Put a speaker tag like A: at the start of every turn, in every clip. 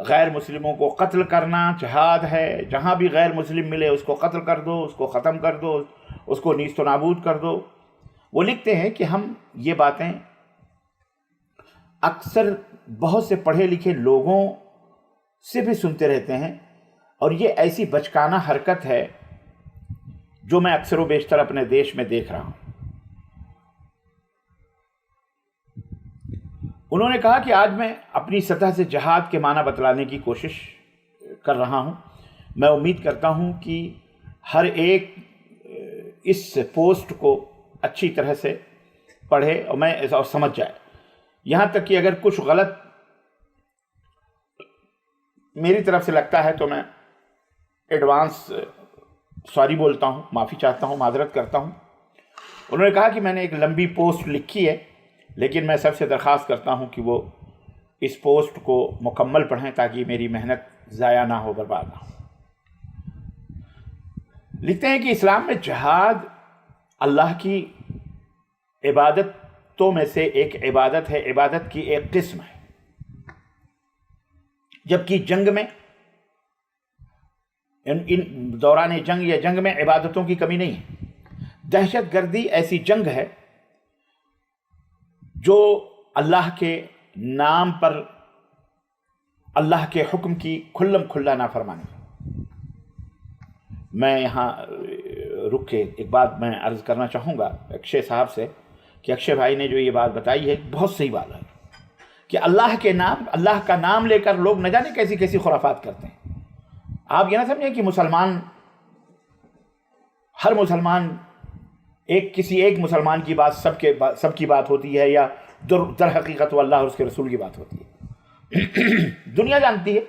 A: غیر مسلموں کو قتل کرنا جہاد ہے، جہاں بھی غیر مسلم ملے اس کو قتل کر دو، اس کو ختم کر دو، اس کو نیست و نابود کر دو۔ وہ لکھتے ہیں کہ ہم یہ باتیں اکثر بہت سے پڑھے لکھے لوگوں سے بھی سنتے رہتے ہیں، اور یہ ایسی بچکانہ حرکت ہے جو میں اکثر و بیشتر اپنے دیش میں دیکھ رہا ہوں۔ انہوں نے کہا کہ آج میں اپنی سطح سے جہاد کے معنی بتلانے کی کوشش کر رہا ہوں۔ میں امید کرتا ہوں کہ ہر ایک اس پوسٹ کو اچھی طرح سے پڑھے اور سمجھ جائے، یہاں تک کہ اگر کچھ غلط میری طرف سے لگتا ہے تو میں ایڈوانس سوری بولتا ہوں، معافی چاہتا ہوں، معذرت کرتا ہوں۔ انہوں نے کہا کہ میں نے ایک لمبی پوسٹ لکھی ہے، لیکن میں سب سے درخواست کرتا ہوں کہ وہ اس پوسٹ کو مکمل پڑھیں تاکہ میری محنت ضائع نہ ہو، برباد نہ ہو۔ لکھتے ہیں کہ اسلام میں جہاد اللہ کی عبادتوں میں سے ایک عبادت ہے، عبادت کی ایک قسم ہے، جبکہ جنگ میں ان دوران جنگ یا جنگ میں عبادتوں کی کمی نہیں ہے۔ دہشت گردی ایسی جنگ ہے جو اللہ کے نام پر اللہ کے حکم کی کھلم کھلا نافرمانی۔ میں یہاں رک کے ایک بات میں عرض کرنا چاہوں گا اکشے صاحب سے کہ اکشے بھائی نے جو یہ بات بتائی ہے بہت صحیح بات ہے کہ اللہ کا نام لے کر لوگ نہ جانے کیسی کیسی خرافات کرتے ہیں۔ آپ یہ نہ سمجھیں کہ ہر مسلمان کسی ایک مسلمان کی بات سب کی بات ہوتی ہے، یا در حقیقت وہ اللہ اور اس کے رسول کی بات ہوتی ہے۔ دنیا جانتی ہے،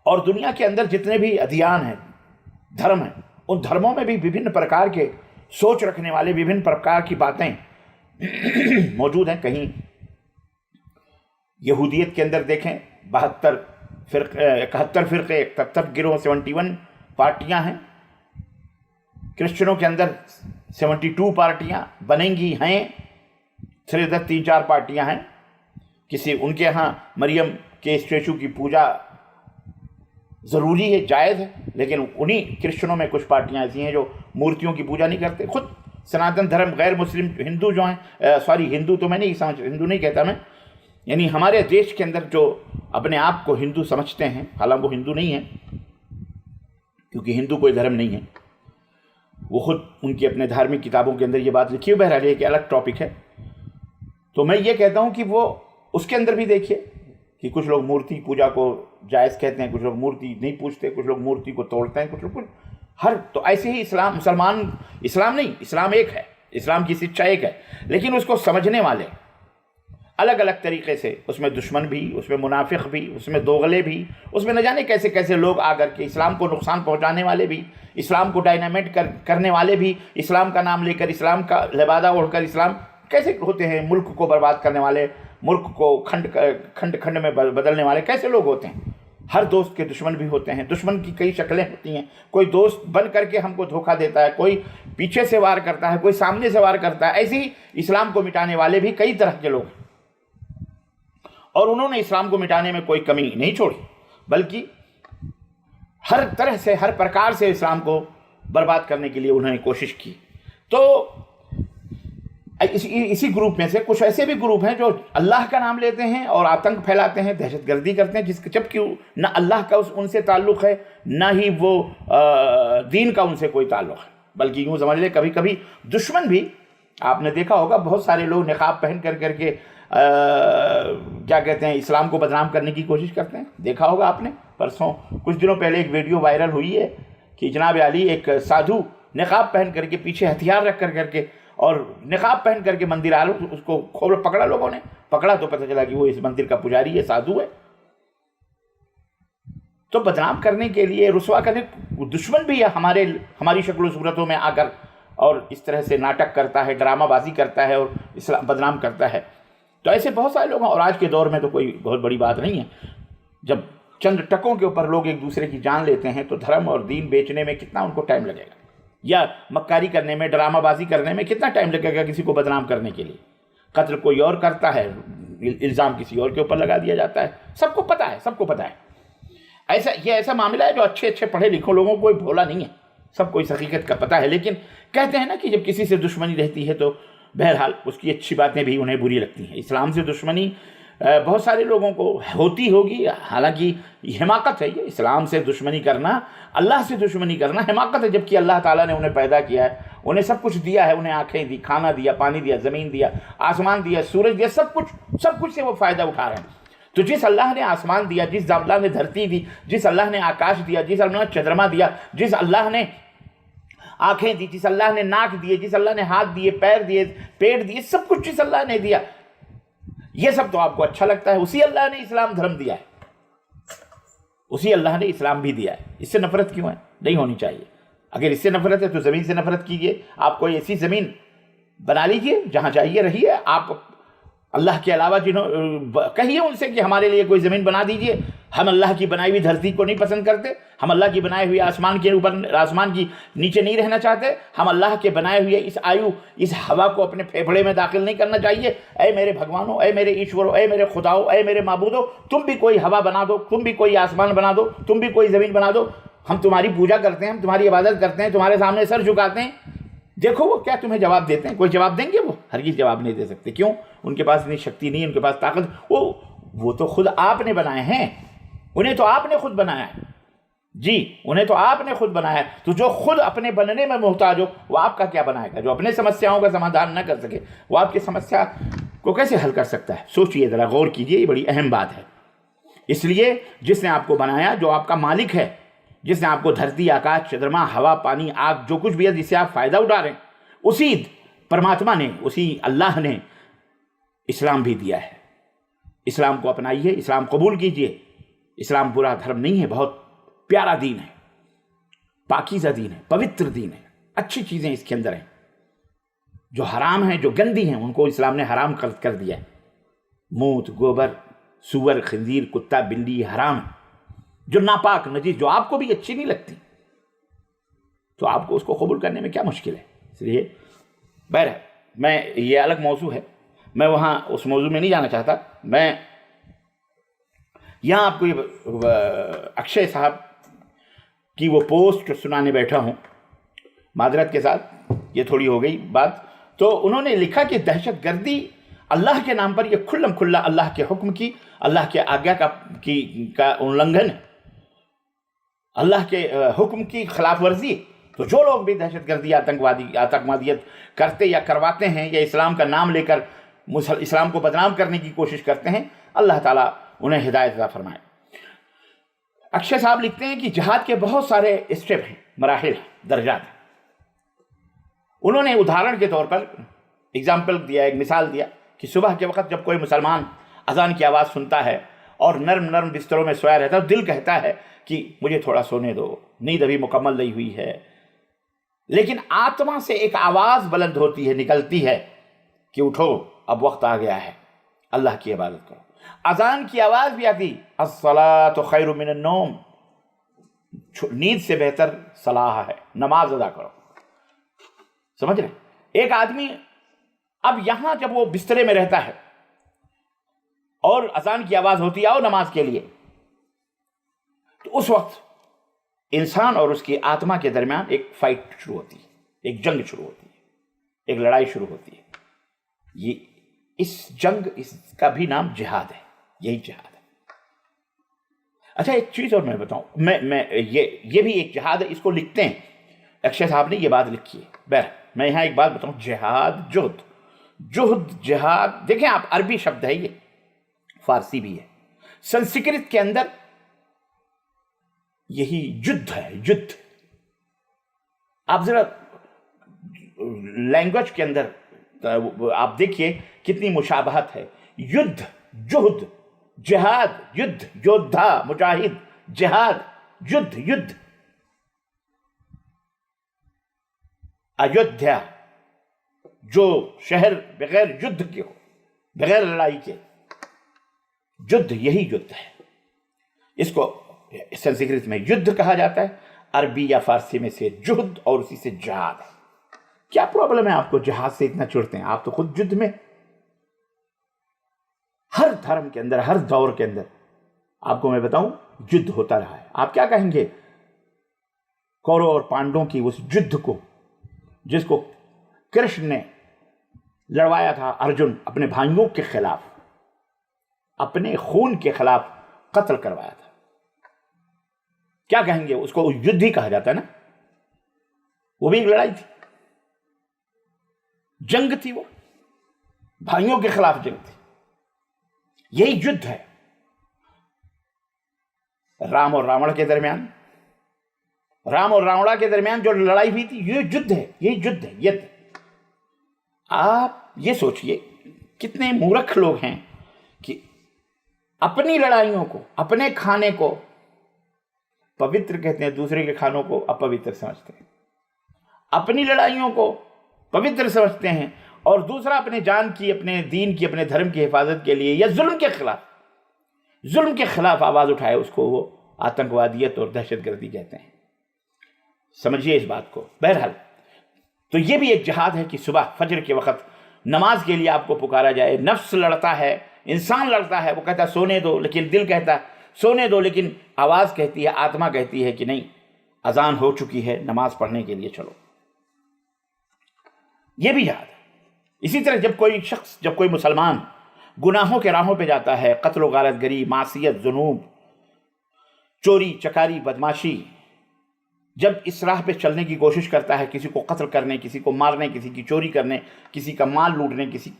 A: اور دنیا کے اندر جتنے بھی ادیان ہیں، دھرم ہیں، ان دھرموں میں بھی وبھن پرکار کے سوچ رکھنے والے وبھن پرکار کی باتیں موجود ہیں۔ کہیں یہودیت کے اندر دیکھیں 71 فرقے 71 گروہ 71 پارٹیاں ہیں، کرسچنوں کے اندر 72 پارٹیاں بنیں گی ہیں، 3-4 پارٹیاں ہیں۔ ان کے ہاں مریم کے اسٹیچو کی پوجا ضروری ہے، جائز ہے، لیکن انہی کرسچنوں میں کچھ پارٹیاں ایسی ہیں جو مورتیوں کی پوجا نہیں کرتے۔ خود سناتن دھرم غیر مسلم ہندو جو ہیں، ہندو تو میں نہیں سمجھ، ہندو نہیں کہتا میں، یعنی ہمارے دیش کے اندر جو اپنے آپ کو ہندو سمجھتے ہیں، حالانکہ وہ ہندو نہیں ہیں، کیونکہ ہندو کوئی دھرم نہیں ہے، وہ خود ان کی اپنے دھارمک کتابوں کے اندر یہ بات لکھی ہے، بہرحال یہ کہ الگ ٹاپک ہے۔ تو میں یہ کہتا ہوں کہ وہ اس کے اندر بھی دیکھیے کہ کچھ لوگ مورتی پوجا کو جائز کہتے ہیں، کچھ لوگ مورتی نہیں پوجتے، کچھ لوگ مورتی کو توڑتے ہیں، کچھ لوگ تو ایسے ہی اسلام ایک ہے، اسلام کی سچا ایک ہے، لیکن اس کو سمجھنے والے الگ الگ طریقے سے، اس میں دشمن بھی، اس میں منافق بھی، اس میں دوغلے بھی، اس میں نہ جانے کیسے کیسے لوگ آ کر کے اسلام کو نقصان پہنچانے والے بھی، اسلام کو ڈائنامیٹ کرنے والے بھی، اسلام کا نام لے کر، اسلام کا لبادہ اوڑھ کر اسلام کیسے ہوتے ہیں، ملک کو برباد کرنے والے، ملک کو کھنڈ میں بدلنے والے کیسے لوگ ہوتے ہیں۔ ہر دوست کے دشمن بھی ہوتے ہیں، دشمن کی کئی شکلیں ہوتی ہیں، کوئی دوست بن کر کے ہم کو دھوکہ دیتا ہے، کوئی پیچھے سے وار کرتا ہے، کوئی سامنے سے وار کرتا ہے۔ ایسے ہی اسلام کو مٹانے والے بھی کئی طرح کے لوگ ہیں، اور انہوں نے اسلام کو مٹانے میں کوئی کمی نہیں چھوڑی، بلکہ ہر طرح سے، ہر پرکار سے اسلام کو برباد کرنے کے لیے انہوں نے کوشش کی۔ تو اسی گروپ میں سے کچھ ایسے بھی گروپ ہیں جو اللہ کا نام لیتے ہیں اور آتنک پھیلاتے ہیں، دہشت گردی کرتے ہیں، جبکہ نہ اللہ کا ان سے تعلق ہے، نہ ہی وہ دین کا ان سے کوئی تعلق ہے، بلکہ یوں سمجھ لیں کبھی کبھی دشمن بھی، آپ نے دیکھا ہوگا بہت سارے لوگ نقاب پہن کر کے کیا کہتے ہیں، اسلام کو بدنام کرنے کی کوشش کرتے ہیں۔ دیکھا ہوگا آپ نے، پرسوں کچھ دنوں پہلے ایک ویڈیو وائرل ہوئی ہے کہ جناب علی ایک سادھو نقاب پہن کر کے، پیچھے ہتھیار رکھ کر کے اور نقاب پہن کر کے مندر آ رہا، اس کو پکڑا، لوگوں نے پکڑا تو پتہ چلا کہ وہ اس مندر کا پجاری ہے، سادھو ہے۔ تو بدنام کرنے کے لیے، رسوا کرنے، دشمن بھی ہماری شکل و صورتوں میں آ کر اور اس طرح سے ناٹک کرتا ہے، ڈرامہ بازی کرتا ہے اور اسلام بدنام کرتا ہے۔ تو ایسے بہت سارے لوگ ہیں، اور آج کے دور میں تو کوئی بہت بڑی بات نہیں ہے، جب چند ٹکوں کے اوپر لوگ ایک دوسرے کی جان لیتے ہیں تو دھرم اور دین بیچنے میں کتنا ان کو ٹائم لگے گا، یا مکاری کرنے میں، ڈرامہ بازی کرنے میں کتنا ٹائم لگے گا کسی کو بدنام کرنے کے لیے۔ قتل کوئی اور کرتا ہے، الزام کسی اور کے اوپر لگا دیا جاتا ہے. سب کو پتہ ہے، سب کو پتہ ہے. یہ ایسا معاملہ ہے جو اچھے پڑھے لکھوں لوگوں کو کوئی بھولا نہیں ہے، سب کو اس حقیقت کا پتہ ہے. لیکن کہتے ہیں نا کہ جب کسی سے دشمنی رہتی ہے تو بہرحال اس کی اچھی باتیں بھی انہیں بری لگتی ہیں. اسلام سے دشمنی بہت سارے لوگوں کو ہوتی ہوگی، حالانکہ حماقت ہے یہ. اسلام سے دشمنی کرنا، اللہ سے دشمنی کرنا حماقت ہے، جبکہ اللہ تعالیٰ نے انہیں پیدا کیا ہے، انہیں سب کچھ دیا ہے، انہیں آنکھیں دی، کھانا دیا، پانی دیا، زمین دیا، آسمان دیا، سورج دیا، سب کچھ سے وہ فائدہ اٹھا رہے ہیں. تو جس اللہ نے آسمان دیا، جس اللہ نے دھرتی دی، جس اللہ نے آکاش دیا، جس اللہ نے چندرما دیا، جس اللہ نے آنکھیں دی، جس اللہ نے ناک دیے، جس اللہ نے ہاتھ دیے، پیر دیے، پیٹ دیے، سب کچھ جس اللہ نے دیا، یہ سب تو آپ کو اچھا لگتا ہے. اسی اللہ نے اسلام دھرم دیا ہے، اسی اللہ نے اسلام بھی دیا ہے. اس سے نفرت کیوں ہے؟ نہیں ہونی چاہیے. اگر اس سے نفرت ہے تو زمین سے نفرت کیجیے. آپ کوئی ایسی زمین بنا لیجیے جہاں چاہیے رہیے. آپ اللہ کے علاوہ کہیے ان سے کہ ہمارے لیے کوئی زمین بنا دیجیے. ہم اللہ کی بنائی ہوئی دھرتی کو نہیں پسند کرتے، ہم اللہ کی بنائے ہوئے آسمان کے اوپر، آسمان کی نیچے نہیں رہنا چاہتے، ہم اللہ کے بنائے ہوئے اس ہوا کو اپنے پھیپھڑے میں داخل نہیں کرنا چاہیے. اے میرے بھگوانوں، اے میرے ایشوروں، اے میرے خداؤں، اے میرے معبودوں، تم بھی کوئی ہوا بنا دو، تم بھی کوئی آسمان بنا دو، تم بھی کوئی زمین بنا دو. ہم تمہاری پوجا کرتے ہیں، ہم تمہاری عبادت کرتے ہیں، تمہارے سامنے سر جھکاتے ہیں. دیکھو وہ کیا تمہیں جواب دیتے ہیں. کوئی جواب دیں گے؟ وہ ہرگز جواب نہیں دے سکتے. کیوں؟ ان کے پاس اتنی شکتی نہیں، ان کے پاس طاقت. وہ تو خود آپ نے بنائے ہیں، انہیں تو آپ نے خود بنایا ہے. جی، انہیں تو آپ نے خود بنایا ہے. تو جو خود اپنے بننے میں محتاج ہو وہ آپ کا کیا بنائے گا؟ جو اپنے سمسیاؤں کا سمادھان نہ کر سکے وہ آپ کی سمسیا کو کیسے حل کر سکتا ہے؟ سوچئے ذرا، غور کیجئے، یہ بڑی اہم بات ہے. اس لیے جس نے آپ کو بنایا، جو آپ کا مالک ہے، جس نے آپ کو دھرتی، آکاش، چندرما، ہوا، پانی، آگ، جو کچھ بھی ہے جس سے آپ فائدہ اٹھا رہے ہیں، اسی پرماتما نے، اسی اللہ نے اسلام بھی دیا ہے. اسلام کو اپنائیے، اسلام قبول کیجئے. اسلام برا دھرم نہیں ہے، بہت پیارا دین ہے، پاکیزہ دین ہے، پوتر دین ہے. اچھی چیزیں اس کے اندر ہیں. جو حرام ہیں، جو گندی ہیں، ان کو اسلام نے حرام کر دیا ہے. موت، گوبر، سور، خنزیر، کتا، بلی حرام ہے. جو ناپاک، نجیس، جو آپ کو بھی اچھی نہیں لگتی، تو آپ کو اس کو قبول کرنے میں کیا مشکل ہے؟ اس لیے میں یہ الگ موضوع ہے، میں وہاں اس موضوع میں نہیں جانا چاہتا. میں یہاں آپ کو یہ اکشے صاحب کی وہ پوسٹ سنانے بیٹھا ہوں. معذرت کے ساتھ یہ تھوڑی ہو گئی بات. تو انہوں نے لکھا کہ دہشت گردی اللہ کے نام پر یہ کھلم کھلا اللہ کے حکم کی، اللہ کے آگیا کا النگھن ہے، اللہ کے حکم کی خلاف ورزی. تو جو لوگ بھی دہشت گردی، آتنکوادیت کرتے یا کرواتے ہیں، یا اسلام کا نام لے کر اسلام کو بدنام کرنے کی کوشش کرتے ہیں، اللہ تعالیٰ انہیں ہدایت عطا فرمائے. اکشے صاحب لکھتے ہیں کہ جہاد کے بہت سارے اسٹیپ ہیں، مراحل، درجات ہیں. انہوں نے ادھارن کے طور پر ایگزامپل دیا، ایک مثال دیا کہ صبح کے وقت جب کوئی مسلمان اذان کی آواز سنتا ہے اور نرم بستروں میں سویا رہتا ہے، دل کہتا ہے کہ مجھے تھوڑا سونے دو، نیند ابھی مکمل نہیں ہوئی ہے. لیکن آتما سے ایک آواز بلند ہوتی ہے، نکلتی ہے کہ اٹھو، اب وقت آ گیا ہے، اللہ کی عبادت کرو. اذان کی آواز بھی آتی، الصلاۃ خیر من النوم، نیند سے بہتر صلاح ہے، نماز ادا کرو. سمجھ رہے؟ ایک آدمی اب یہاں جب وہ بسترے میں رہتا ہے اور اذان کی آواز ہوتی ہے آؤ نماز کے لیے، تو اس وقت انسان اور اس کی آتما کے درمیان ایک فائٹ شروع ہوتی ہے، ایک جنگ شروع ہوتی ہے، ایک لڑائی شروع ہوتی ہے. اس جنگ، اس کا بھی نام جہاد ہے. یہی جہاد ہے. اچھا ایک چیز اور میں بتاؤں، میں یہ بھی ایک جہاد ہے، اس کو لکھتے ہیں اکشے صاحب نے، یہ بات لکھی ہے. میں یہاں ایک بات بتاؤں، جہاد، جہد، جہاد، دیکھیں آپ، عربی شبد ہے، یہ فارسی بھی ہے. سنسکرت کے اندر یہی جدھ ہے، جدھ. آپ ذرا لینگویج کے اندر آپ دیکھیے کتنی مشابہت ہے. یدھ، جہد، جہاد، یدھ، یودھا، مجاہد، جہاد، یدھ، یدھ. ایودھیا، جو شہر بغیر یدھ کے ہو، بغیر لڑائی کے، یدھ، یہی یدھ ہے. اس کو سنسکرت میں یدھ کہا جاتا ہے، عربی یا فارسی میں سے جہد اور اسی سے جہاد. کیا پرابلم ہے آپ کو جہاد سے اتنا چڑھتے ہیں؟ آپ تو خود جدھ میں. ہر دھرم کے اندر، ہر دور کے اندر آپ کو میں بتاؤں جد ہوتا رہا ہے۔ آپ کیا کہیں گے کورو اور پانڈوں کی اس جد کو، جس کو کرشن نے لڑوایا تھا ارجن اپنے بھائیوں کے خلاف، اپنے خون کے خلاف قتل کروایا تھا؟ کیا کہیں گے؟ اس کو یدھ ہی کہا جاتا ہے نا، وہ بھی ایک لڑائی تھی، جنگ تھی، وہ بھائیوں کے خلاف جنگ تھی۔ یہی یدھ ہے رام اور راون کے درمیان، رام اور راوڑا کے درمیان جو لڑائی ہوئی تھی، یہ یدھ ہے، یہی یدھ ہے، یدھ۔ آپ یہ سوچئے کتنے مورکھ لوگ ہیں کہ اپنی لڑائیوں کو، اپنے کھانے کو پوتر کہتے ہیں، دوسرے کے کھانوں کو اپوتر سمجھتے ہیں، اپنی لڑائیوں کو پوتر سمجھتے ہیں، اور دوسرا اپنے جان کی، اپنے دین کی، اپنے دھرم کی حفاظت کے لیے یا ظلم کے خلاف آواز اٹھائے، اس کو وہ آتنکوادیت اور دہشت گردی کہتے ہیں۔ سمجھیے اس بات کو۔ بہرحال تو یہ بھی ایک جہاد ہے کہ صبح فجر کے وقت نماز کے لیے آپ کو پکارا جائے۔ نفس لڑتا ہے، انسان لڑتا ہے، وہ کہتا ہے سونے دو، لیکن دل کہتا ہے سونے دو، لیکن آواز کہتی ہے، آتما کہتی ہے کہ نہیں، اذان ہو چکی ہے، نماز پڑھنے کے لیے چلو۔ یہ بھی جہاد ہے۔ اسی طرح جب کوئی مسلمان گناہوں کے راہوں پہ جاتا ہے، قتل و غارت گری، معصیت، ذنوب، چوری چکاری، بدماشی، جب اس راہ پہ چلنے کی کوشش کرتا ہے، کسی کو قتل کرنے، کسی کو مارنے، کسی کی چوری کرنے، کسی کا مال لوٹنے، کسی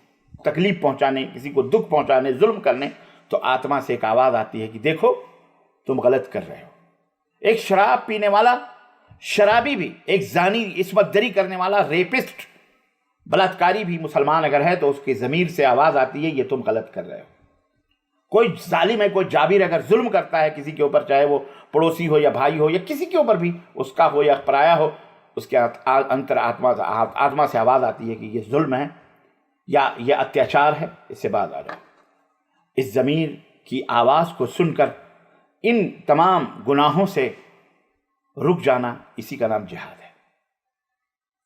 A: تکلیف پہنچانے، کسی کو دکھ پہنچانے، ظلم کرنے، تو آتما سے ایک آواز آتی ہے کہ دیکھو تم غلط کر رہے ہو۔ ایک شراب پینے والا شرابی بھی، ایک زانی، عصمت دری کرنے والا، ریپسٹ، بلاತ್ಕಾری بھی مسلمان اگر ہے تو اس کی ضمیر سے آواز آتی ہے یہ تم غلط کر رہے ہو۔ کوئی ظالم ہے، کوئی جابر اگر ظلم کرتا ہے کسی کے اوپر، چاہے وہ پڑوسی ہو یا بھائی ہو یا کسی کے اوپر بھی، اس کا ہو یا پرایا ہو، اس کے انتر آتما سے آواز آتی ہے کہ یہ ظلم ہے یا یہ اتیاچار ہے، اس سے باز آ جاؤ۔ اس ضمیر کی آواز کو سن کر ان تمام گناہوں سے رک جانا، اسی کا نام جہاد ہے۔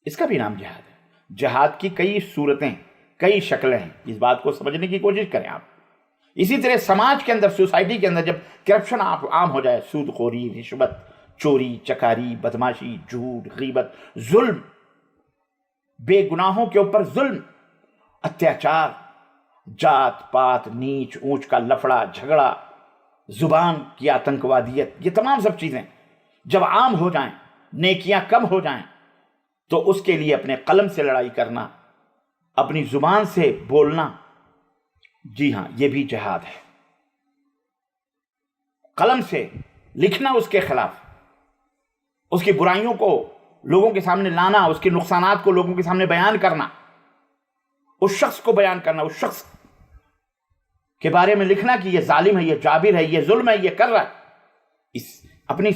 A: اس کا بھی نام جہاد ہے۔ جہاد کی کئی صورتیں، کئی شکلیں ہیں، اس بات کو سمجھنے کی کوشش کریں آپ۔ اسی طرح سماج کے اندر، سوسائٹی کے اندر جب کرپشن عام ہو جائے، سود خوری، رشوت، چوری چکاری، بدماشی، جھوٹ، غیبت، ظلم، بے گناہوں کے اوپر ظلم، اتیاچار، جات پات، نیچ اونچ کا لفڑا جھگڑا، زبان کی آتنکوادیت، یہ تمام سب چیزیں جب عام ہو جائیں، نیکیاں کم ہو جائیں، تو اس کے لیے اپنے قلم سے لڑائی کرنا، اپنی زبان سے بولنا، جی ہاں یہ بھی جہاد ہے۔ قلم سے لکھنا اس کے خلاف، اس کی برائیوں کو لوگوں کے سامنے لانا، اس کے نقصانات کو لوگوں کے سامنے بیان کرنا، اس شخص کو بیان کرنا، اس شخص کے بارے میں لکھنا کہ یہ ظالم ہے، یہ جابر ہے، یہ ظلم ہے، یہ کر رہا ہے۔ اپنی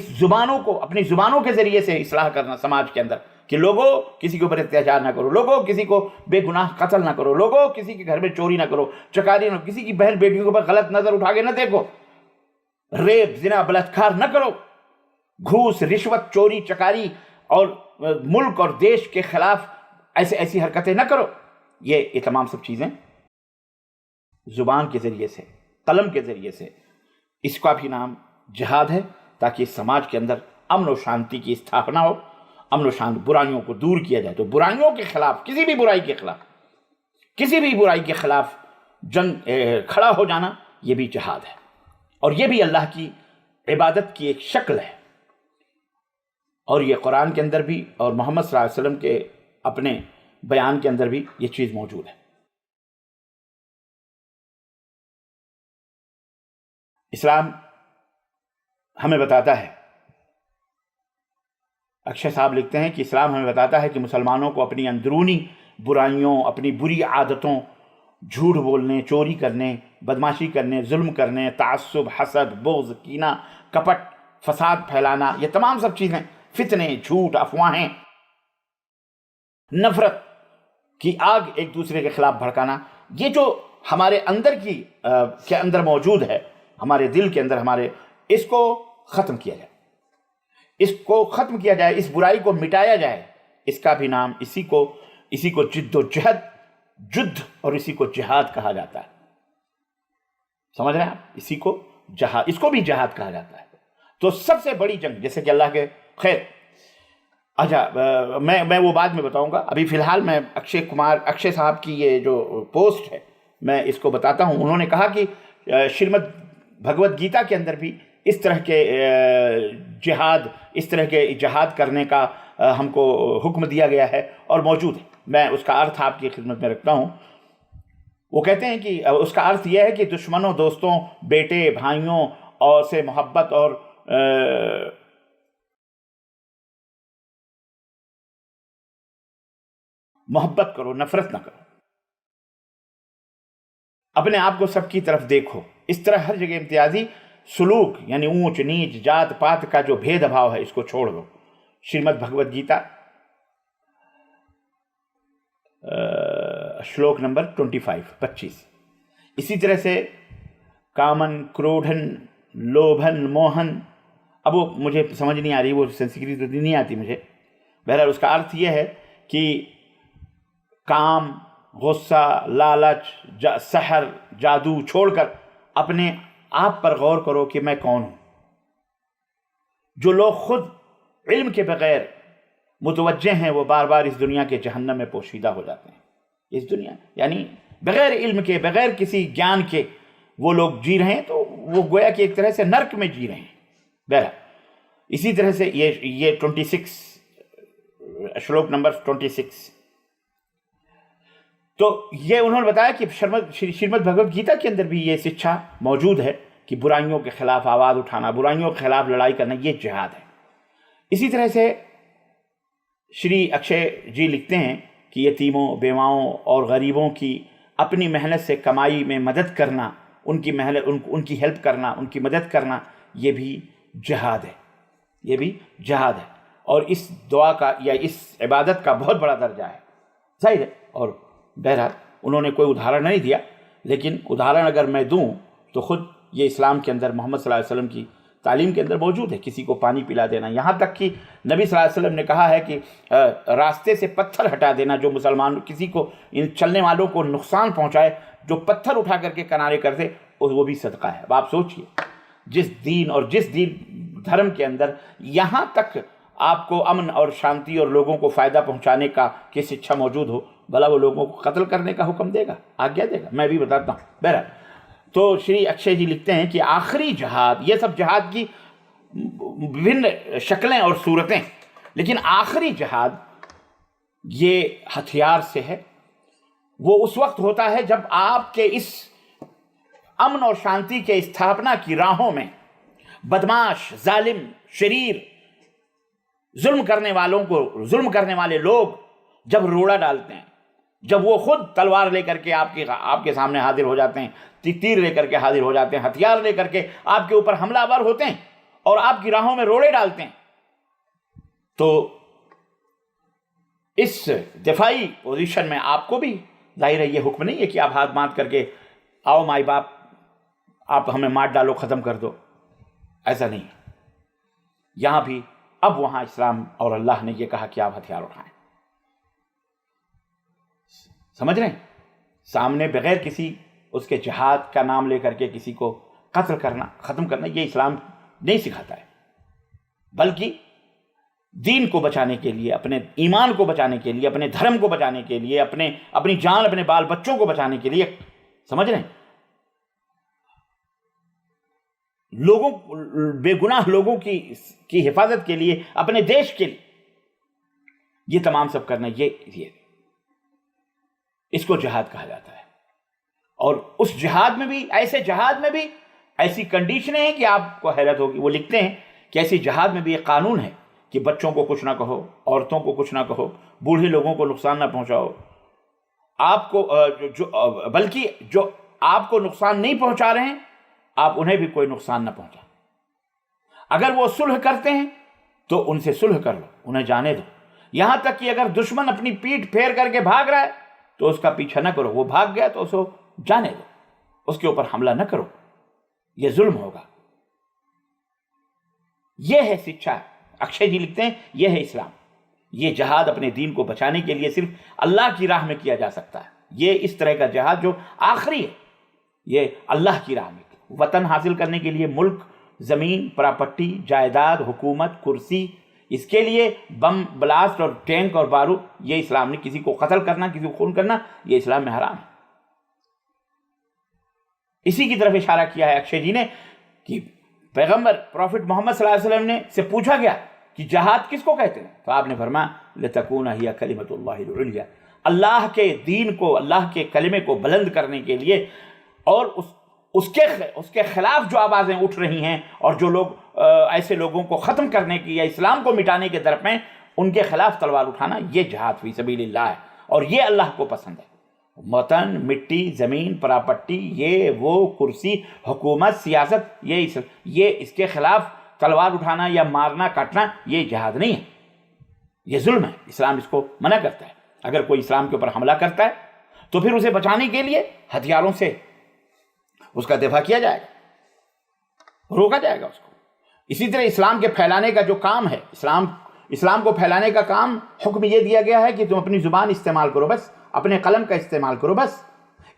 A: زبانوں کے ذریعے سے اصلاح کرنا سماج کے اندر کہ لوگوں کسی کے اوپر اتیاچار نہ کرو، لوگوں کسی کو بے گناہ قتل نہ کرو، لوگوں کسی کے گھر میں چوری نہ کرو، چکاری نہ، کسی کی بہن بیٹیوں کے اوپر غلط نظر اٹھا کے نہ دیکھو، ریپ، زنا، بلاತ್کار نہ کرو، گھوس، رشوت، چوری چکاری اور ملک اور دیش کے خلاف ایسی حرکتیں نہ کرو۔ یہ تمام سب چیزیں زبان کے ذریعے سے، قلم کے ذریعے سے، اس کا بھی نام جہاد ہے، تاکہ سماج کے اندر امن و شانتی کی استھاپنا ہو، امن و شانتی، برائیوں کو دور کیا جائے۔ تو برائیوں کے خلاف، کسی بھی برائی کے خلاف جنگ کھڑا ہو جانا، یہ بھی جہاد ہے، اور یہ بھی اللہ کی عبادت کی ایک شکل ہے۔ اور یہ قرآن کے اندر بھی اور محمد صلی اللہ علیہ وسلم کے اپنے بیان کے اندر بھی یہ چیز موجود ہے۔ اسلام ہمیں بتاتا ہے، اکشے صاحب لکھتے ہیں کہ اسلام ہمیں بتاتا ہے کہ مسلمانوں کو اپنی اندرونی برائیوں، اپنی بری عادتوں، جھوٹ بولنے، چوری کرنے، بدماشی کرنے، ظلم کرنے، تعصب، حسد، بغض، کینہ، کپٹ، فساد پھیلانا، یہ تمام سب چیزیں، فتنے، جھوٹ، افواہیں، نفرت کی آگ ایک دوسرے کے خلاف بھڑکانا، یہ جو ہمارے اندر کے اندر موجود ہے، ہمارے دل کے اندر، اس کو ختم کیا جائے، اس برائی کو مٹایا جائے۔ اس کا بھی نام، اسی کو جد و جہد، اور اسی کو جہاد کہا جاتا ہے۔ سمجھ رہے ہیں آپ؟ اسی کو جہاد، اس کو بھی جہاد کہا جاتا ہے۔ تو سب سے بڑی جنگ، جیسے کہ اللہ کے خیر، اچھا میں وہ بعد میں بتاؤں گا، ابھی فی الحال میں اکشے صاحب کی یہ جو پوسٹ ہے میں اس کو بتاتا ہوں۔ انہوں نے کہا کہ شریمد بھگوت گیتا کے اندر بھی اس طرح کے جہاد، اس طرح کے جہاد کرنے کا ہم کو حکم دیا گیا ہے اور موجود ہے۔ میں اس کا ارتھ آپ کی خدمت میں رکھتا ہوں۔ وہ کہتے ہیں کہ اس کا ارتھ یہ ہے کہ دشمنوں، دوستوں، بیٹے، بھائیوں اور سے محبت اور محبت کرو، نفرت نہ کرو، اپنے آپ کو سب کی طرف دیکھو۔ اس طرح ہر جگہ امتیازی سلوک یعنی اونچ نیچ، جات پات کا جو بھید بھاؤ ہے اس کو چھوڑ دو۔ شریمد بھگوت گیتا شلوک نمبر 25۔ اسی طرح سے کامن، کروڑھن، لوبھن، موہن، اب وہ مجھے سمجھ نہیں آ رہی، وہ سنسکرت نہیں آتی مجھے، بہرحال اس کا ارتھ یہ ہے کہ کام، غصہ، لالچ، سحر، جادو چھوڑ کر اپنے آپ پر غور کرو کہ میں کون ہوں۔ جو لوگ خود علم کے بغیر متوجہ ہیں وہ بار بار اس دنیا کے جہنم میں پوشیدہ ہو جاتے ہیں۔ اس دنیا یعنی بغیر علم کے، بغیر کسی گیان کے وہ لوگ جی رہے ہیں، تو وہ گویا کہ ایک طرح سے نرک میں جی رہے ہیں۔ بہرحال اسی طرح سے یہ 26 شلوک نمبر 26، تو یہ انہوں نے بتایا کہ شریمد بھگوت گیتا کے اندر بھی یہ شکشا موجود ہے کہ برائیوں کے خلاف آواز اٹھانا، برائیوں کے خلاف لڑائی کرنا، یہ جہاد ہے۔ اسی طرح سے شری اکشے جی لکھتے ہیں کہ یتیموں، بیواؤں اور غریبوں کی اپنی محنت سے کمائی میں مدد کرنا، ان کی محنت، ان کی ہیلپ کرنا، ان کی مدد کرنا، یہ بھی جہاد ہے، یہ بھی جہاد ہے۔ اور اس دعا کا یا اس عبادت کا بہت بڑا درجہ ہے، ظاہر ہے۔ اور بہرحال انہوں نے کوئی ادھارن نہیں دیا، لیکن ادھارن اگر میں دوں تو خود یہ اسلام کے اندر محمد صلی اللہ علیہ وسلم کی تعلیم کے اندر موجود ہے۔ کسی کو پانی پلا دینا، یہاں تک کہ نبی صلی اللہ علیہ وسلم نے کہا ہے کہ راستے سے پتھر ہٹا دینا، جو مسلمان کسی کو، ان چلنے والوں کو نقصان پہنچائے، جو پتھر اٹھا کر کے کنارے کر دے، وہ بھی صدقہ ہے۔ اب آپ سوچئے، جس دین اور جس دھرم کے اندر یہاں تک آپ کو امن اور شانتی اور لوگوں کو فائدہ پہنچانے کا کی شکشا موجود ہو، بھلا وہ لوگوں کو قتل کرنے کا حکم دے گا، آگیا دے گا؟ میں بھی بتاتا ہوں۔ بہرحال تو شری اکشے جی لکھتے ہیں کہ آخری جہاد، یہ سب جہاد کی وبھن شکلیں اور صورتیں، لیکن آخری جہاد یہ ہتھیار سے ہے۔ وہ اس وقت ہوتا ہے جب آپ کے اس امن اور شانتی کے استھاپنا کی راہوں میں بدماش، ظالم، شریر، ظلم کرنے والے لوگ جب روڑا ڈالتے ہیں، جب وہ خود تلوار لے کر کے آپ کے سامنے حاضر ہو جاتے ہیں، تیر لے کر کے حاضر ہو جاتے ہیں، ہتھیار لے کر کے آپ کے اوپر حملہ آور ہوتے ہیں اور آپ کی راہوں میں روڑے ڈالتے ہیں، تو اس دفاعی پوزیشن میں آپ کو بھی ظاہر ہے یہ حکم نہیں ہے کہ آپ ہاتھ باندھ کر کے آؤ مائی باپ آپ ہمیں مار ڈالو، ختم کر دو، ایسا نہیں ہے۔ یہاں بھی اب وہاں اسلام اور اللہ نے یہ کہا کہ آپ ہتھیار اٹھائیں۔ سمجھ رہے ہیں؟ سامنے بغیر کسی اس کے جہاد کا نام لے کر کے کسی کو قتل کرنا، ختم کرنا، یہ اسلام نہیں سکھاتا ہے، بلکہ دین کو بچانے کے لیے، اپنے ایمان کو بچانے کے لیے، اپنے دھرم کو بچانے کے لیے، اپنی جان، اپنے بال بچوں کو بچانے کے لیے، سمجھ رہے ہیں، لوگوں، بے گناہ لوگوں کی حفاظت کے لیے، اپنے دیش کے لیے یہ تمام سب کرنا، یہ اس کو جہاد کہا جاتا ہے۔ اور اس جہاد میں بھی، ایسے جہاد میں بھی ایسی کنڈیشنیں ہیں کہ آپ کو حیرت ہوگی۔ وہ لکھتے ہیں کہ ایسی جہاد میں بھی ایک قانون ہے کہ بچوں کو کچھ نہ کہو، عورتوں کو کچھ نہ کہو، بوڑھے لوگوں کو نقصان نہ پہنچاؤ، آپ کو بلکہ جو آپ کو نقصان نہیں پہنچا رہے ہیں آپ انہیں بھی کوئی نقصان نہ پہنچا۔ اگر وہ صلح کرتے ہیں تو ان سے صلح کر لو، انہیں جانے دو۔ یہاں تک کہ اگر دشمن اپنی پیٹھ پھیر کر کے بھاگ رہا ہے تو اس کا پیچھا نہ کرو، وہ بھاگ گیا تو اسے جانے دو، اس کے اوپر حملہ نہ کرو، یہ ظلم ہوگا۔ یہ ہے شکشا۔ اکشے جی لکھتے ہیں یہ ہے اسلام۔ یہ جہاد اپنے دین کو بچانے کے لیے صرف اللہ کی راہ میں کیا جا سکتا ہے۔ یہ اس طرح کا جہاد جو آخری ہے، یہ اللہ کی راہ میں وطن حاصل کرنے کے لیے ملک، زمین، پراپرٹی، جائیداد، حکومت، کرسی، اس کے لیے بم بلاسٹ اور ٹینک اور بارود، یہ اسلام نے کسی کو قتل کرنا، کسی کو خون کرنا، یہ اسلام میں حرام ہے۔ اسی کی طرف اشارہ کیا ہے اکشے جی نے کہ پیغمبر پروفٹ محمد صلی اللہ علیہ وسلم نے سے پوچھا گیا کہ جہاد کس کو کہتے ہیں، تو آپ نے فرمایا لتکون ہی کلمۃ اللہ العلیٰ، اللہ کے دین کو، اللہ کے کلمے کو بلند کرنے کے لیے، اور اس کے خلاف جو آوازیں اٹھ رہی ہیں اور جو لوگ ایسے لوگوں کو ختم کرنے کی یا اسلام کو مٹانے کے درپے ان کے خلاف تلوار اٹھانا، یہ جہاد فی سبیل اللہ ہے، اور یہ اللہ کو پسند ہے۔ وطن، مٹی، زمین، پراپرٹی، یہ وہ کرسی، حکومت، سیاست، یہ اس کے خلاف تلوار اٹھانا یا مارنا کاٹنا، یہ جہاد نہیں ہے، یہ ظلم ہے، اسلام اس کو منع کرتا ہے۔ اگر کوئی اسلام کے اوپر حملہ کرتا ہے تو پھر اسے بچانے کے لیے ہتھیاروں سے اس کا دفاع کیا جائے گا، روکا جائے گا اس کو۔ اسی طرح اسلام کے پھیلانے کا جو کام ہے، اسلام کو پھیلانے کا کام، حکم یہ دیا گیا ہے کہ تم اپنی زبان استعمال کرو، بس اپنے قلم کا استعمال کرو، بس۔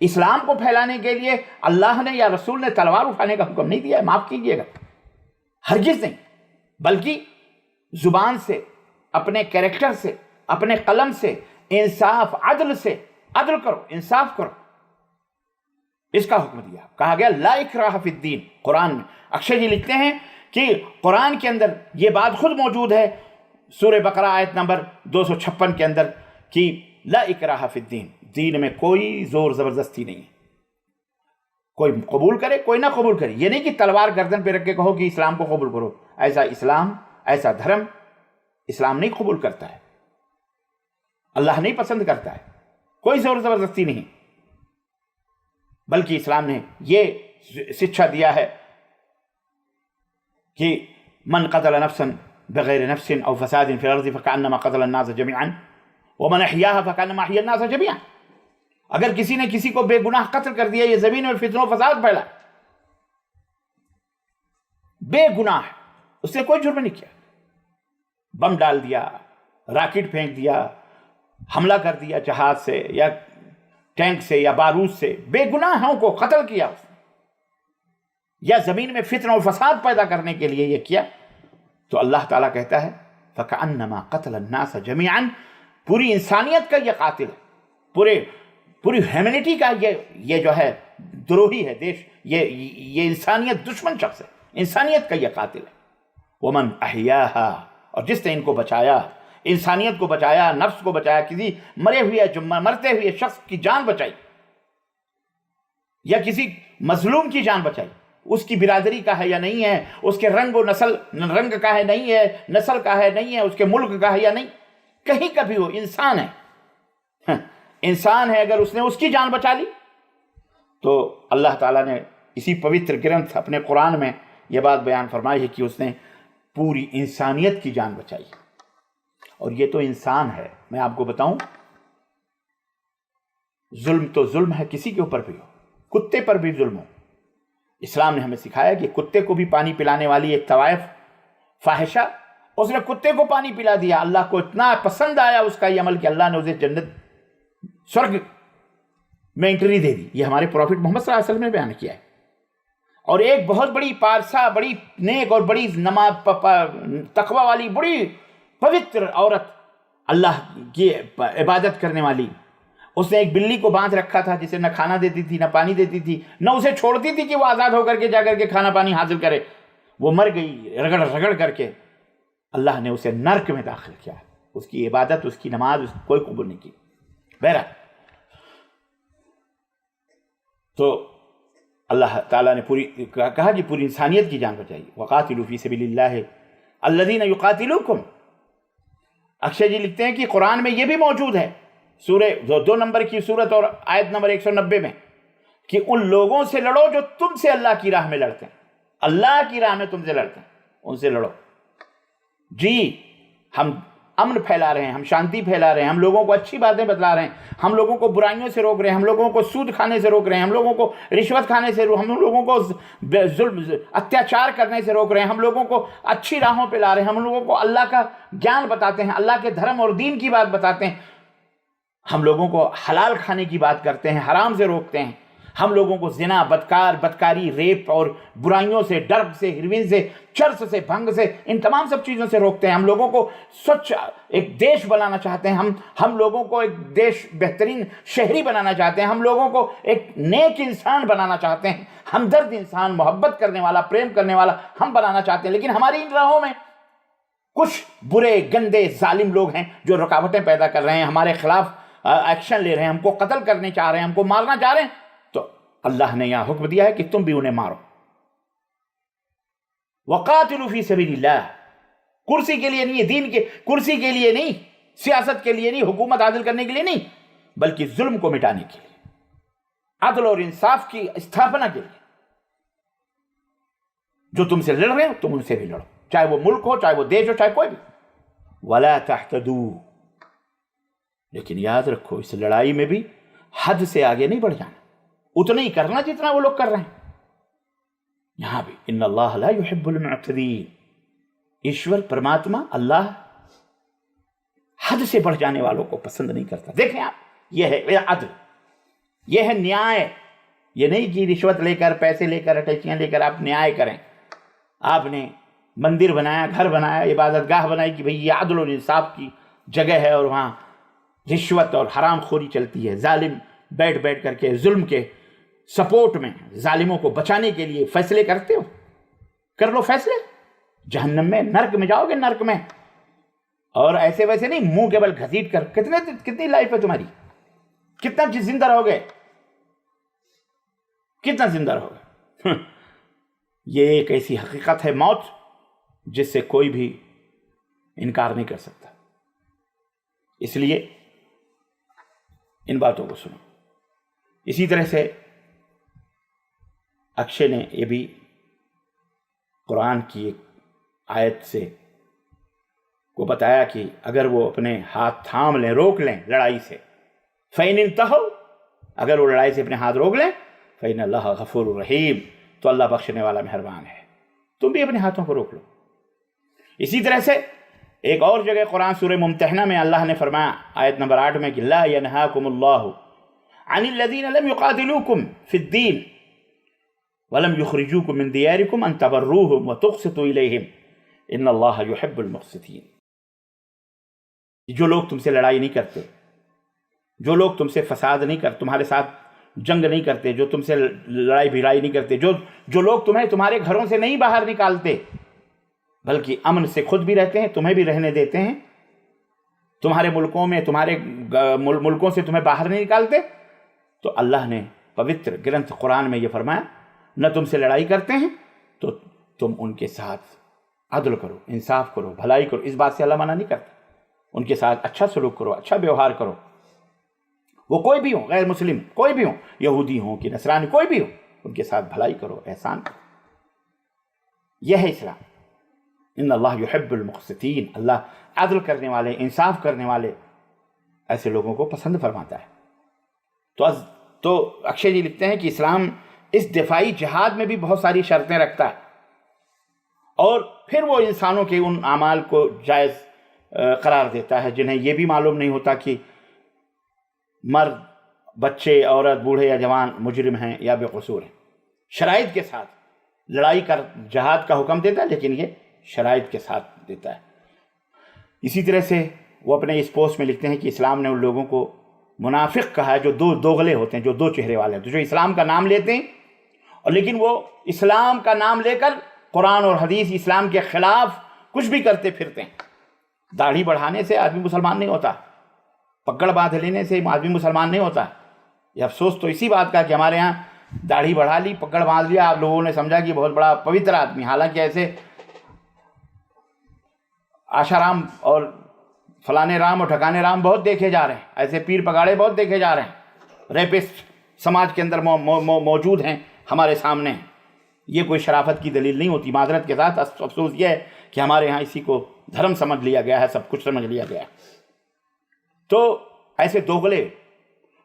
A: اسلام کو پھیلانے کے لیے اللہ نے یا رسول نے تلوار اٹھانے کا حکم نہیں دیا ہے، معاف کیجیے گا، ہرگز نہیں، بلکہ زبان سے، اپنے کریکٹر سے، اپنے قلم سے، انصاف، عدل سے، عدل کرو، انصاف کرو، اس کا حکم دیا۔ کہا گیا لا اکراہ فی الدین، قرآن میں اکشے جی لکھتے ہیں کہ قرآن کے اندر یہ بات خود موجود ہے، سورہ بقرہ آیت نمبر 256 کے اندر کہ لا اکراہ فی الدین، دین میں کوئی زور زبردستی نہیں ہے، کوئی قبول کرے کوئی نہ قبول کرے، یہ نہیں کہ تلوار گردن پہ رکھ کے کہو کہ اسلام کو قبول کرو، ایسا اسلام، ایسا دھرم اسلام نہیں قبول کرتا ہے، اللہ نہیں پسند کرتا ہے، کوئی زور زبردستی نہیں، بلکہ اسلام نے یہ شکشا دیا ہے کہ من قتل نفسا بغیر نفس او فساد فی الارض فکأنما قتل الناس جميعا ومن احیاها فکأنما احیا الناس جميعا، اگر کسی نے کسی کو بے گناہ قتل کر دیا، یہ زمین میں فتنہ و فساد پھیلا، بے گناہ، اس نے کوئی جرم نہیں کیا، بم ڈال دیا، راکٹ پھینک دیا، حملہ کر دیا جہاز سے یا ٹینک سے یا بارود سے، بے گناہوں کو قتل کیا اس نے، یا زمین میں فتنہ و فساد پیدا کرنے کے لیے یہ کیا، تو اللہ تعالیٰ کہتا ہے فَكَأَنَّمَا قَتَلَ النَّاسَ جَمِيعًا، پوری انسانیت کا یہ قاتل ہے، پوری ہیومینٹی کا یہ جو ہے دروہی ہے، یہ انسانیت دشمن شخص ہے، انسانیت کا یہ قاتل ہے۔ وَمَنْ أَحْيَاهَا، اور جس نے ان کو بچایا، انسانیت کو بچایا، نفس کو بچایا، کسی مرتے ہوئے شخص کی جان بچائی یا کسی مظلوم کی جان بچائی، اس کی برادری کا ہے یا نہیں ہے، اس کے رنگ و نسل رنگ کا ہے نہیں ہے، نسل کا ہے نہیں ہے، اس کے ملک کا ہے یا نہیں، کہیں کا بھی ہو، انسان ہے، انسان ہے، اگر اس نے اس کی جان بچا لی تو اللہ تعالیٰ نے اسی پوتر گرنتھ اپنے قرآن میں یہ بات بیان فرمائی ہے کہ اس نے پوری انسانیت کی جان بچائی، اور یہ تو انسان ہے۔ میں آپ کو بتاؤں، ظلم تو ظلم ہے، کسی کے اوپر بھی ہو، کتے پر بھی ظلم ہو، اسلام نے ہمیں سکھایا کہ کتے کو بھی پانی پلانے والی ایک طوائف فاحشہ، اس نے کتے کو پانی پلا دیا، اللہ کو اتنا پسند آیا اس کا یہ عمل کہ اللہ نے اسے جنت، سورگ میں انٹری دے دی۔ یہ ہمارے پروفٹ محمد صلی اللہ علیہ وسلم نے بیان کیا ہے۔ اور ایک بہت بڑی پارسا، بڑی نیک اور بڑی تقوی والی، بڑی پوتر عورت، اللہ کی عبادت کرنے والی، اس نے ایک بلی کو باندھ رکھا تھا جسے نہ کھانا دیتی تھی نہ پانی دیتی تھی، نہ اسے چھوڑتی تھی کہ وہ آزاد ہو کر کے جا کر کے کھانا پانی حاصل کرے، وہ مر گئی رگڑ رگڑ کر کے، اللہ نے اسے نرک میں داخل کیا، اس کی عبادت، اس کی نماز کوئی قبول نہیں کی۔ بہرحال تو اللہ تعالیٰ نے کہا کہ پوری انسانیت کی جان بچائی، وقاتلوا فی سبیل اللہ الذین یقاتلوکم۔ اکشے جی لکھتے ہیں کہ قرآن میں یہ بھی موجود ہے، سورہ 2 نمبر کی سورت اور آیت نمبر 190 میں، کہ ان لوگوں سے لڑو جو تم سے اللہ کی راہ میں لڑتے ہیں، اللہ کی راہ میں تم سے لڑتے ہیں، ان سے لڑو۔ جی ہم امن پھیلا رہے ہیں، ہم شانتی پھیلا رہے ہیں، ہم لوگوں کو اچھی باتیں بتلا رہے ہیں، ہم لوگوں کو برائیوں سے روک رہے ہیں، ہم لوگوں کو سود کھانے سے روک رہے ہیں، ہم لوگوں کو رشوت کھانے سے، ہم لوگوں کو ظلم اتیاچار کرنے سے روک رہے ہیں، ہم لوگوں کو اچھی راہوں پہ لا رہے ہیں، ہم لوگوں کو اللہ کا گیان بتاتے ہیں، اللہ کے دھرم اور دین کی بات بتاتے ہیں، ہم لوگوں کو حلال کھانے کی بات کرتے ہیں، حرام سے روکتے ہیں، ہم لوگوں کو زنا، بدکاری، ریپ اور برائیوں سے، ڈرگ سے، ہیروئن سے، چرس سے، بھنگ سے، ان تمام سب چیزوں سے روکتے ہیں۔ ہم لوگوں کو سچ ایک دیش بنانا چاہتے ہیں، ہم لوگوں کو ایک دیش بہترین شہری بنانا چاہتے ہیں، ہم لوگوں کو ایک نیک انسان بنانا چاہتے ہیں، ہمدرد انسان، محبت کرنے والا، پریم کرنے والا ہم بنانا چاہتے ہیں۔ لیکن ہماری ان راہوں میں کچھ برے، گندے، ظالم لوگ ہیں جو رکاوٹیں پیدا کر رہے ہیں، ہمارے خلاف ایکشن لے رہے ہیں، ہم کو قتل کرنے چاہ رہے ہیں، ہم کو مارنا چاہ رہے ہیں۔ تو اللہ نے یہاں حکم دیا ہے کہ تم بھی انہیں مارو۔ وقاتلوا فی سبیل اللہ، کرسی کے لیے نہیں، دین کے کرسی کے لیے نہیں، سیاست کے لیے نہیں، حکومت حاصل کرنے کے لیے نہیں، بلکہ ظلم کو مٹانے کے لیے، عدل اور انصاف کی استھاپنا کے لیے۔ جو تم سے لڑ رہے ہو تم ان سے بھی لڑو، چاہے وہ ملک ہو، چاہے وہ دیش ہو، چاہے کوئی بھی۔ ولا تعتدوا، لیکن یاد رکھو اس لڑائی میں بھی حد سے آگے نہیں بڑھ جانا، اتنا ہی کرنا جتنا وہ لوگ کر رہے ہیں۔ یہاں بھی ان اللہ لا يحب المعتدین، ایشور پرماتما اللہ حد سے بڑھ جانے والوں کو پسند نہیں کرتا۔ دیکھیں آپ، یہ ہے عدل، یہ ہے نیائے، یہ نہیں کہ رشوت لے کر، پیسے لے کر، اٹیچیاں لے کر آپ نیائے کریں۔ آپ نے مندر بنایا، گھر بنایا، عبادت گاہ بنائی کہ بھئی یہ عدل اور انصاف کی جگہ ہے، اور وہاں رشوت اور حرام خوری چلتی ہے، ظالم بیٹھ کر کے ظلم کے سپورٹ میں ظالموں کو بچانے کے لیے فیصلے کرتے ہو، کر لو فیصلے، جہنم میں، نرک میں جاؤ گے، نرک میں۔ اور ایسے ویسے نہیں منہ کے بل گھسیٹ کر، کتنی لائف ہے تمہاری، کتنا زندہ رہو گے، کتنا زندہ رہو گے۔ یہ ایک ایسی حقیقت ہے موت جس سے کوئی بھی انکار نہیں کر سکتا۔ اس لیے ان باتوں کو سنو۔ اسی طرح سے اکشے نے یہ بھی قرآن کی ایک آیت سے کو بتایا کہ اگر وہ اپنے ہاتھ تھام لیں، روک لیں لڑائی سے، فَإِنِ انْتَهَوْا، اگر وہ لڑائی سے اپنے ہاتھ روک لیں، فَإِنَّ اللَّهَ غَفُورٌ رَحِيمٌ، تو اللہ بخشنے والا مہربان ہے۔ تم بھی اپنے ہاتھوں کو روک لو۔ اسی طرح سے ایک اور جگہ قرآن سورہ ممتحنہ میں اللہ نے فرمایا آیت نمبر 8 میں کہ لا ينهاكم الله عن الذين لم يقاتلوكم في الدين ولم يخرجوكم من دياركم ان تبروهم وتقسطوا اليهم ان الله يحب المقسطين۔ جو لوگ تم سے لڑائی نہیں کرتے، جو لوگ تم سے فساد نہیں کرتے، تمہارے ساتھ جنگ نہیں کرتے، جو تم سے لڑائی بھڑائی نہیں کرتے، جو لوگ تمہیں تمہارے گھروں سے نہیں باہر نکالتے بلکہ امن سے خود بھی رہتے ہیں، تمہیں بھی رہنے دیتے ہیں، تمہارے ملکوں میں، تمہارے ملکوں سے تمہیں باہر نہیں نکالتے، تو اللہ نے پوتر گرنتھ قرآن میں یہ فرمایا نہ تم سے لڑائی کرتے ہیں تو تم ان کے ساتھ عدل کرو، انصاف کرو، بھلائی کرو۔ اس بات سے اللہ منع نہیں کرتا، ان کے ساتھ اچھا سلوک کرو، اچھا بیوہار کرو، وہ کوئی بھی ہوں، غیر مسلم کوئی بھی ہوں، یہودی ہوں کہ نصرانی کوئی بھی ہوں، ان کے ساتھ بھلائی کرو، احسان کرو۔ یہ ہے اسلام۔ ان اللہ یحب المقسطین، اللہ عدل کرنے والے، انصاف کرنے والے ایسے لوگوں کو پسند فرماتا ہے۔ تو اکشے جی لکھتے ہیں کہ اسلام اس دفاعی جہاد میں بھی بہت ساری شرطیں رکھتا ہے، اور پھر وہ انسانوں کے ان اعمال کو جائز قرار دیتا ہے جنہیں یہ بھی معلوم نہیں ہوتا کہ مرد، بچے، عورت، بوڑھے یا جوان مجرم ہیں یا بے قصور ہیں۔ شرائط کے ساتھ لڑائی کر جہاد کا حکم دیتا ہے، لیکن یہ شرائط کے ساتھ دیتا ہے۔ اسی طرح سے وہ اپنے اس پوسٹ میں لکھتے ہیں کہ اسلام نے ان لوگوں کو منافق کہا ہے جو دوغلے ہوتے ہیں، جو دو چہرے والے ہیں، جو اسلام کا نام لیتے ہیں اور لیکن وہ اسلام کا نام لے کر قرآن اور حدیث اسلام کے خلاف کچھ بھی کرتے پھرتے ہیں۔ داڑھی بڑھانے سے آدمی مسلمان نہیں ہوتا، پگڑ باندھ لینے سے آدمی مسلمان نہیں ہوتا۔ یہ افسوس تو اسی بات کا کہ ہمارے ہاں داڑھی بڑھا لی، پگڑ باندھ لیا، آپ لوگوں نے سمجھا کہ بہت بڑا پوتر آدمی، حالانکہ ایسے آشارام اور فلانے رام اور ٹھکانے رام بہت دیکھے جا رہے ہیں، ایسے پیر پگاڑے بہت دیکھے جا رہے ہیں، ریپسٹ سماج کے اندر موجود ہیں ہمارے سامنے۔ یہ کوئی شرافت کی دلیل نہیں ہوتی۔ معذرت کے ساتھ افسوس یہ ہے کہ ہمارے ہاں اسی کو دھرم سمجھ لیا گیا ہے، سب کچھ سمجھ لیا گیا ہے۔ تو ایسے دوغلے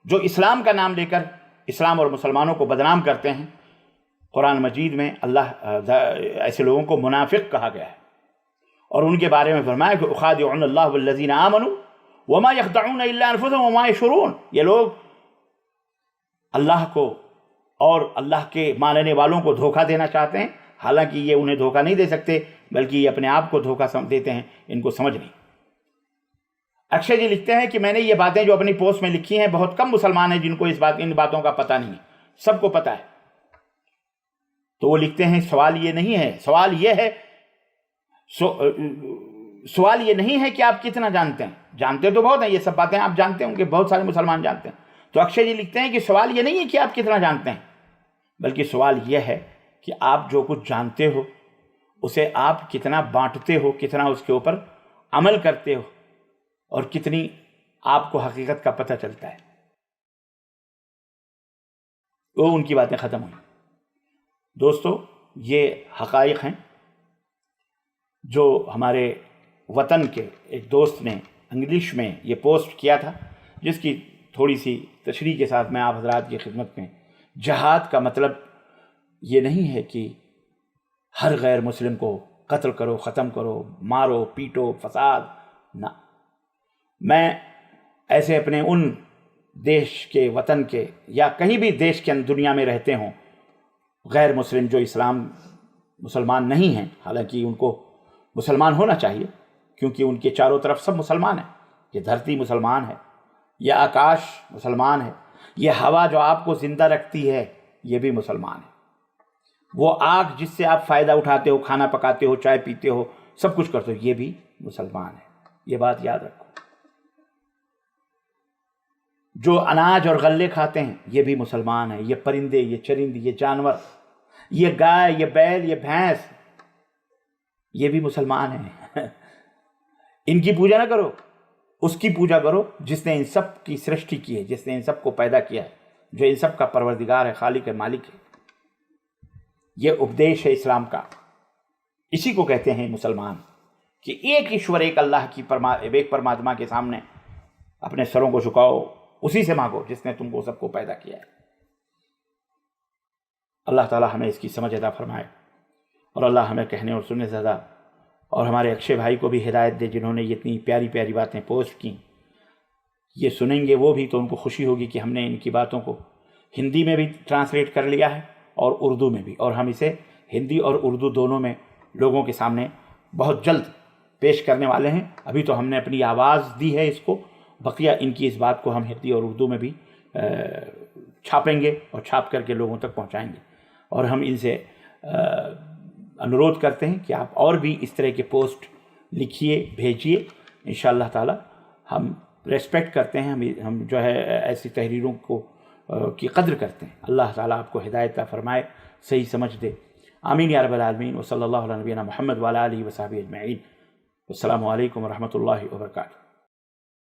A: جو اسلام کا نام لے کر اسلام اور مسلمانوں کو بدنام کرتے ہیں، قرآن مجید میں اللہ ایسے لوگوں کو منافق کہا گیا ہے، اور ان کے بارے میں فرمایا کہ اخادعون اللہ والذین آمنوا وما یخدعون الا انفسهم وما یشعرون۔ یہ لوگ اللہ کو اور اللہ کے ماننے والوں کو دھوکہ دینا چاہتے ہیں، حالانکہ یہ انہیں دھوکہ نہیں دے سکتے بلکہ یہ اپنے آپ کو دھوکہ دیتے ہیں، ان کو سمجھ نہیں۔ اکشے جی لکھتے ہیں کہ میں نے یہ باتیں جو اپنی پوسٹ میں لکھی ہیں، بہت کم مسلمان ہیں جن کو ان باتوں کا پتہ نہیں ہے، سب کو پتہ ہے۔ تو وہ لکھتے ہیں سوال یہ نہیں ہے، سوال یہ نہیں ہے کہ آپ کتنا جانتے ہیں، جانتے تو بہت ہیں، یہ سب باتیں آپ جانتے ہیں کہ بہت سارے مسلمان جانتے ہیں۔ تو اکشے جی لکھتے ہیں کہ سوال یہ نہیں ہے کہ آپ کتنا جانتے ہیں، بلکہ سوال یہ ہے کہ آپ جو کچھ جانتے ہو اسے آپ کتنا بانٹتے ہو، کتنا اس کے اوپر عمل کرتے ہو، اور کتنی آپ کو حقیقت کا پتہ چلتا ہے۔ وہ ان کی باتیں ختم ہوئی۔ دوستو، یہ حقائق ہیں جو ہمارے وطن کے ایک دوست نے انگلش میں یہ پوسٹ کیا تھا، جس کی تھوڑی سی تشریح کے ساتھ میں آپ حضرات کی خدمت میں۔ جہاد کا مطلب یہ نہیں ہے کہ ہر غیر مسلم کو قتل کرو، ختم کرو، مارو پیٹو، فساد، نہ۔ میں ایسے اپنے ان دیش کے، وطن کے، یا کہیں بھی دیش کے دنیا میں رہتے ہوں غیر مسلم جو مسلمان نہیں ہیں، حالانکہ ان کو مسلمان ہونا چاہیے کیونکہ ان کے چاروں طرف سب مسلمان ہیں۔ یہ دھرتی مسلمان ہے، یہ آکاش مسلمان ہے، یہ ہوا جو آپ کو زندہ رکھتی ہے یہ بھی مسلمان ہے، وہ آگ جس سے آپ فائدہ اٹھاتے ہو، کھانا پکاتے ہو، چائے پیتے ہو، سب کچھ کرتے ہو، یہ بھی مسلمان ہے۔ یہ بات یاد رکھو۔ جو اناج اور غلے کھاتے ہیں یہ بھی مسلمان ہیں، یہ پرندے، یہ چرند، یہ جانور، یہ گائے، یہ بیل، یہ بھینس، یہ بھی مسلمان ہیں۔ ان کی پوجا نہ کرو، اس کی پوجا کرو جس نے ان سب کی سرشٹی کی ہے، جس نے ان سب کو پیدا کیا ہے، جو ان سب کا پروردگار ہے، خالق ہے، مالک ہے۔ یہ اپدیش ہے اسلام کا، اسی کو کہتے ہیں مسلمان، کہ ایک ایشور، ایک اللہ کی ایک پرماتما کے سامنے اپنے سروں کو جھکاؤ، اسی سے مانگو جس نے تم کو سب کو پیدا کیا ہے۔ اللہ تعالی ہمیں اس کی سمجھ عطا فرمائے، اور اللہ ہمیں کہنے اور سننے سے زیادہ، اور ہمارے اکشے بھائی کو بھی ہدایت دے جنہوں نے یہ اتنی پیاری پیاری باتیں پوسٹ کی۔ یہ سنیں گے وہ بھی تو ان کو خوشی ہوگی کہ ہم نے ان کی باتوں کو ہندی میں بھی ٹرانسلیٹ کر لیا ہے اور اردو میں بھی، اور ہم اسے ہندی اور اردو دونوں میں لوگوں کے سامنے بہت جلد پیش کرنے والے ہیں۔ ابھی تو ہم نے اپنی آواز دی ہے اس کو، بقیہ ان کی اس بات کو ہم ہندی اور اردو میں بھی چھاپیں گے اور چھاپ کر کے لوگوں تک پہنچائیں گے۔ اور ہم ان سے انورودھ کرتے ہیں کہ آپ اور بھی اس طرح کے پوسٹ لکھیے، بھیجیے۔ انشاءاللہ تعالی ہم ریسپیکٹ کرتے ہیں، ہم جو ہے ایسی تحریروں کی قدر کرتے ہیں۔ اللہ تعالیٰ آپ کو ہدایت عطا فرمائے، صحیح سمجھ دے۔ آمین یا رب العالمین۔ وصلی اللہ علی نبینا محمد وعلی آلہ وصحبہ اجمعین۔ السلام علیکم ورحمۃ اللہ وبرکاتہ۔